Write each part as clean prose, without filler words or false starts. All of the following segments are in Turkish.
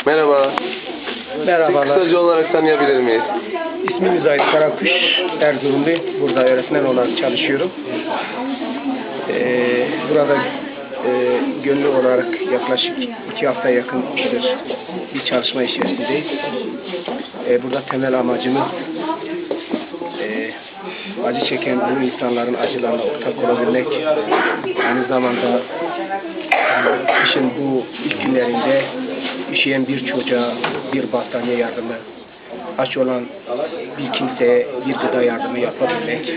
Merhaba. Merhabalar. Sizi kısaca olarak tanıyabilir miyiz? İsmim Müzahit Karakuş. Erzurumlu. Burada öğretmen olarak çalışıyorum. Burada gönüllü olarak yaklaşık 2 hafta yakındır bir çalışma içerisindeyiz. Burada temel amacımız acı çeken bu insanların acılarına ortak olabilmek. Aynı zamanda kışın bu ilk günlerinde üşüyen bir çocuğa bir battaniye yardımı, aç olan bir kimseye bir gıda yardımı yapabilmek.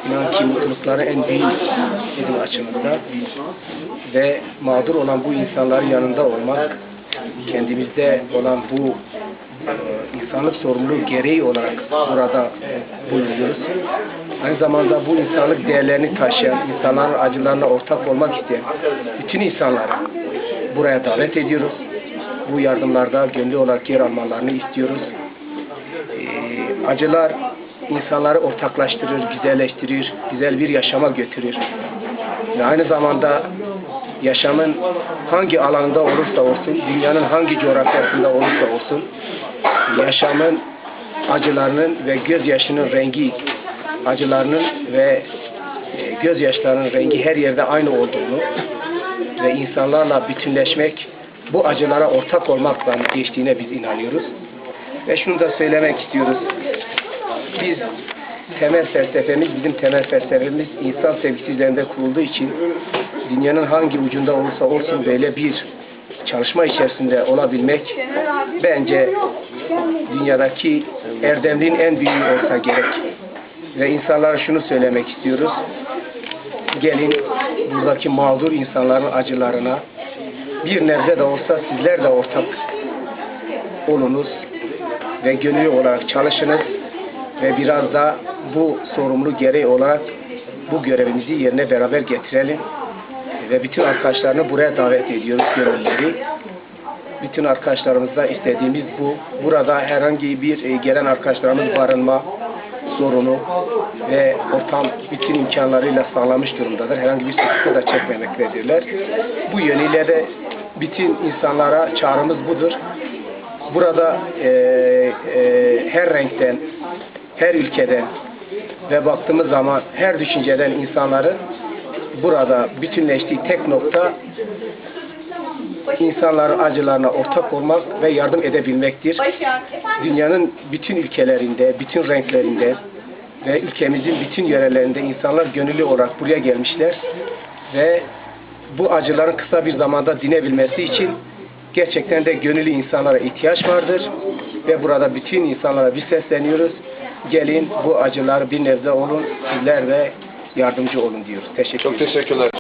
İnan ki mutlulukları en büyük bizim açımızda ve mağdur olan bu insanların yanında olmak, kendimizde olan bu insanlık sorumluluğu gereği olarak burada bulunuyoruz. Aynı zamanda bu insanlık değerlerini taşıyan, insanların acılarına ortak olmak isteyen bütün insanları buraya davet ediyoruz. Bu yardımlarda gönüllü olarak yer almalarını istiyoruz. Acılar insanları ortaklaştırır, güzelleştirir, güzel bir yaşama götürür. Ve aynı zamanda yaşamın hangi alanında olursa olsun, dünyanın hangi coğrafyasında olursa olsun, yaşamın acılarının ve gözyaşının rengi, acılarının ve gözyaşlarının rengi her yerde aynı olduğunu ve insanlarla bütünleşmek, bu acılara ortak olmakla geçtiğine biz inanıyoruz. Ve şunu da söylemek istiyoruz. Biz bizim temel felsefemiz insan sevgisi üzerinde kurulduğu için dünyanın hangi ucunda olursa olsun böyle bir çalışma içerisinde olabilmek bence dünyadaki erdemliğin en büyüğü olsa gerek. Ve insanlara şunu söylemek istiyoruz. Gelin buradaki mağdur insanların acılarına bir nebze de olsa sizler de ortak olunuz ve gönüllü olarak çalışınız ve biraz da bu sorumluluk gereği olarak bu görevimizi yerine beraber getirelim ve bütün arkadaşlarını buraya davet ediyoruz, gönüllüleri. Bütün arkadaşlarımızda istediğimiz bu. Burada herhangi bir gelen arkadaşlarımız barınma sorunu ve ortam bütün imkanlarıyla sağlamış durumdadır. Herhangi bir sıkıntı da çekmemektedirler. Bu yönüyle de bütün insanlara çağrımız budur. Burada her renkten, her ülkeden ve baktığımız zaman her düşünceden insanların burada bütünleştiği tek nokta insanların acılarına ortak olmak ve yardım edebilmektir. Dünyanın bütün ülkelerinde, bütün renklerinde ve ülkemizin bütün yörelerinde insanlar gönüllü olarak buraya gelmişler ve bu acıların kısa bir zamanda dinebilmesi için gerçekten de gönüllü insanlara ihtiyaç vardır ve burada bütün insanlara bir sesleniyoruz. Gelin bu acılar bir nebze olun, sizler ve yardımcı olun diyoruz. Çok teşekkürler.